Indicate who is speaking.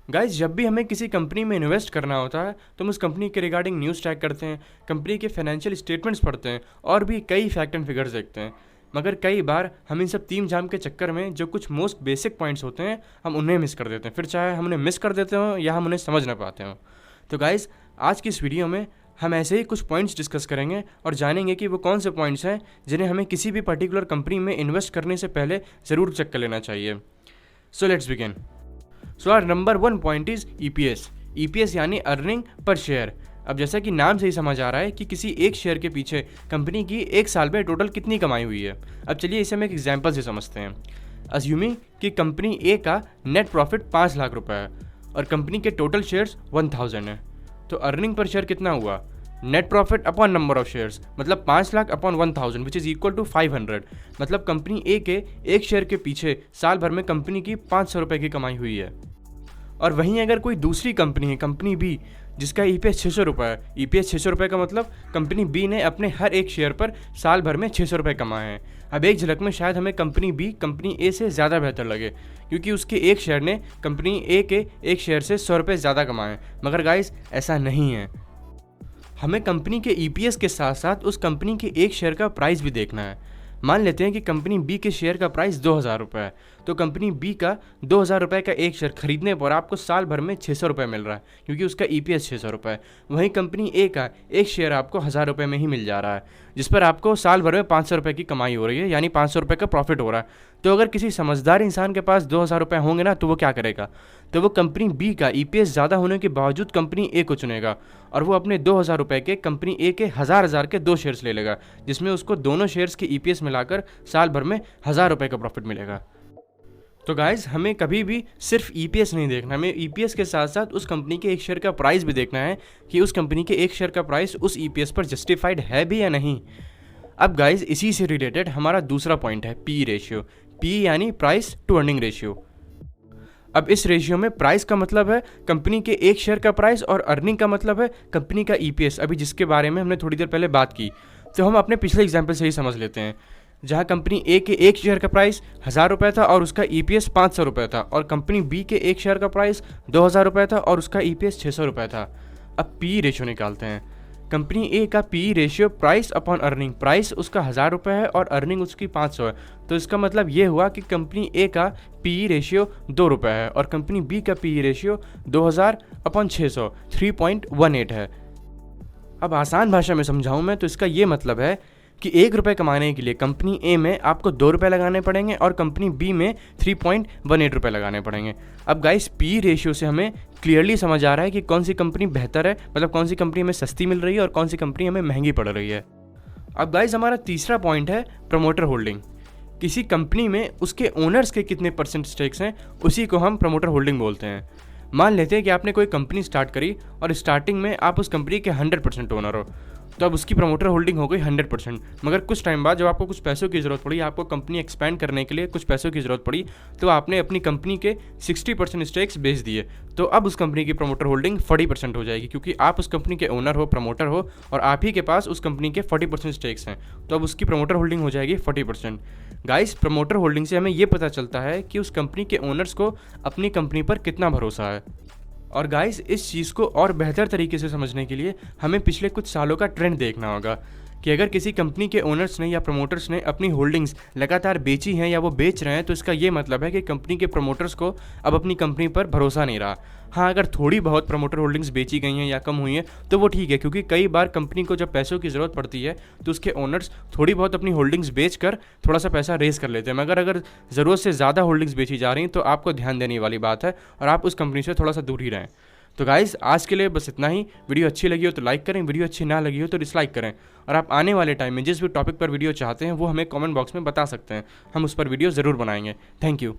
Speaker 1: Guys, जब भी हमें किसी कंपनी में इन्वेस्ट करना होता है तो हम उस कंपनी के रिगार्डिंग न्यूज़ चेक करते हैं, कंपनी के फाइनेंशियल स्टेटमेंट्स पढ़ते हैं और भी कई फैक्ट एंड फिगर्स देखते हैं। मगर कई बार हम इन सब तीम जाम के चक्कर में जो कुछ मोस्ट बेसिक पॉइंट्स होते हैं हम उन्हें मिस कर देते हैं, फिर चाहे हम उन्हें मिस कर देते हो या हम उन्हें समझ ना पाते हो। तो गाइस, आज की इस वीडियो में हम ऐसे ही कुछ पॉइंट्स डिस्कस करेंगे और जानेंगे कि वो कौन से पॉइंट्स हैं जिन्हें हमें किसी भी पर्टिकुलर कंपनी में इन्वेस्ट करने से पहले ज़रूर चेक कर लेना चाहिए। So let's begin. So our number 1 point is EPS. EPS यानी अर्निंग पर शेयर। अब जैसा कि नाम से ही समझ आ रहा है कि किसी एक शेयर के पीछे कंपनी की एक साल में टोटल कितनी कमाई हुई है। अब चलिए इसे हम एक एग्जाम्पल से समझते हैं। अज्यूमिंग कि कंपनी ए का नेट प्रॉफिट 5 लाख रुपए है और कंपनी के टोटल शेयर्स 1000 है, तो अर्निंग पर शेयर कितना हुआ? Net profit upon number of shares, मतलब 5 lakh upon 1000 which is equal to 500। मतलब कंपनी ए के एक शेयर के पीछे साल भर में कंपनी की 500 रुपये की कमाई हुई है। और वहीं अगर कोई दूसरी कंपनी है, कंपनी बी, जिसका ईपीएस 600 रुपये है। ईपीएस 600 रुपये का मतलब कंपनी बी ने अपने हर एक शेयर पर साल भर में 600 रुपये कमाए हैं। अब एक झलक में शायद हमें कंपनी बी कंपनी ए से ज़्यादा बेहतर लगे क्योंकि उसके एक शेयर ने कंपनी ए के एक शेयर से 100 रुपये ज़्यादा कमाए। मगर गाइस, ऐसा नहीं है। हमें कंपनी के ईपीएस के साथ साथ उस कंपनी के एक शेयर का प्राइस भी देखना है। मान लेते हैं कि कंपनी बी के शेयर का प्राइस 2000 रुपये है, तो कंपनी बी का 2000 रुपये का एक शेयर खरीदने पर आपको साल भर में 600 रुपये मिल रहा है क्योंकि उसका ईपीएस 600 रुपये है। वहीं कंपनी ए का एक शेयर आपको 1000 रुपये में ही मिल जा रहा है, जिस पर आपको साल भर में 500 रुपये की कमाई हो रही है, यानी 500 रुपये का प्रॉफिट हो रहा है। तो अगर किसी समझदार इंसान के पास 2000 रुपये होंगे ना, तो वो क्या करेगा? तो वो कंपनी बी का ईपीएस ज़्यादा होने के बावजूद कंपनी ए को चुनेगा और वो अपने 2000 रुपये के कंपनी ए के 1000 के 2 शेयर्स ले लेगा, जिसमें उसको दोनों शेयर्स के ईपीएस मिलाकर साल भर में 1000 रुपये का प्रॉफिट मिलेगा। तो गाइज, हमें कभी भी सिर्फ ईपीएस नहीं देखना, हमें ईपीएस के साथ साथ उस कंपनी के एक शेयर का प्राइस भी देखना है कि उस कंपनी के एक शेयर का प्राइस उस ईपीएस पर जस्टिफाइड है भी या नहीं। अब गाइज, इसी से रिलेटेड हमारा दूसरा पॉइंट है पी रेशियो। पी यानी प्राइस टू अर्निंग रेशियो। अब इस रेशियो में प्राइस का मतलब है कंपनी के एक शेयर का प्राइस और अर्निंग का मतलब है कंपनी का ईपीएस, अभी जिसके बारे में हमने थोड़ी देर पहले बात की। तो हम अपने पिछले एग्जाम्पल से ही समझ लेते हैं, जहां कंपनी ए के एक शेयर का प्राइस 1000 रुपये था और उसका ईपीएस 500 रुपये था, और कंपनी बी के एक शेयर का प्राइस 2000 रुपये था और उसका ईपीएस 600 रुपये था। अब पी रेशियो निकालते हैं। कंपनी ए का P ratio price upon earning, price उसका 1000 रुपये है और अर्निंग उसकी 500 है, तो इसका मतलब ये हुआ कि कंपनी ए का पी रेशियो 2 रुपये है और कंपनी बी का पी रेशियो 2000 अपॉन 600 3.18 है। अब आसान भाषा में समझाऊं मैं तो इसका ये मतलब है कि 1 रुपये कमाने के लिए कंपनी ए में आपको 2 रुपये लगाने पड़ेंगे और कंपनी बी में 3.18 रुपये लगाने पड़ेंगे। अब गाइस, पी रेशियो से हमें क्लियरली समझ आ रहा है कि कौन सी कंपनी बेहतर है, मतलब कौन सी कंपनी हमें सस्ती मिल रही है और कौन सी कंपनी हमें महंगी पड़ रही है। अब गाइस, हमारा तीसरा पॉइंट है प्रमोटर होल्डिंग। किसी कंपनी में उसके ओनर्स के कितने परसेंट स्टेक्स हैं, उसी को हम प्रमोटर होल्डिंग बोलते हैं। मान लेते हैं कि आपने कोई कंपनी स्टार्ट करी और स्टार्टिंग में आप उस कंपनी के 100% ओनर हो, तो अब उसकी प्रमोटर होल्डिंग हो गई 100%। मगर कुछ टाइम बाद जब आपको कुछ पैसों की ज़रूरत पड़ी, आपको कंपनी एक्सपैंड करने के लिए कुछ पैसों की ज़रूरत पड़ी, तो आपने अपनी कंपनी के 60% स्टेक्स बेच दिए, तो अब उस कंपनी की प्रमोटर होल्डिंग 40% हो जाएगी क्योंकि आप उस कंपनी के ओनर हो, प्रमोटर हो और आप ही के पास उस कंपनी के 40% स्टेक्स हैं, तो अब उसकी प्रमोटर होल्डिंग हो जाएगी 40%। गाइस, प्रमोटर होल्डिंग से हमें ये पता चलता है कि उस कंपनी के ओनर्स को अपनी कंपनी पर कितना भरोसा है। और गाइस, इस चीज़ को और बेहतर तरीके से समझने के लिए हमें पिछले कुछ सालों का ट्रेंड देखना होगा कि अगर किसी कंपनी के ओनर्स ने या प्रमोटर्स ने अपनी होल्डिंग्स लगातार बेची हैं या वो बेच रहे हैं, तो इसका ये मतलब है कि कंपनी के प्रमोटर्स को अब अपनी कंपनी पर भरोसा नहीं रहा। हाँ, अगर थोड़ी बहुत प्रमोटर होल्डिंग्स बेची गई हैं या कम हुई हैं तो वो ठीक है, क्योंकि कई बार कंपनी को जब पैसों की ज़रूरत पड़ती है तो उसके ओनर्स थोड़ी बहुत अपनी होल्डिंग्स बेच कर थोड़ा सा पैसा रेज कर लेते हैं। मगर अगर ज़रूरत से ज़्यादा होल्डिंग्स बेची जा रही हैं तो आपको ध्यान देने वाली बात है और आप उस कंपनी से थोड़ा सा दूर ही रहें। तो गाइस, आज के लिए बस इतना ही। वीडियो अच्छी लगी हो तो लाइक करें, वीडियो अच्छी ना लगी हो तो डिसलाइक करें, और आप आने वाले टाइम में जिस भी टॉपिक पर वीडियो चाहते हैं वो हमें कमेंट बॉक्स में बता सकते हैं, हम उस पर वीडियो ज़रूर बनाएंगे। Thank you.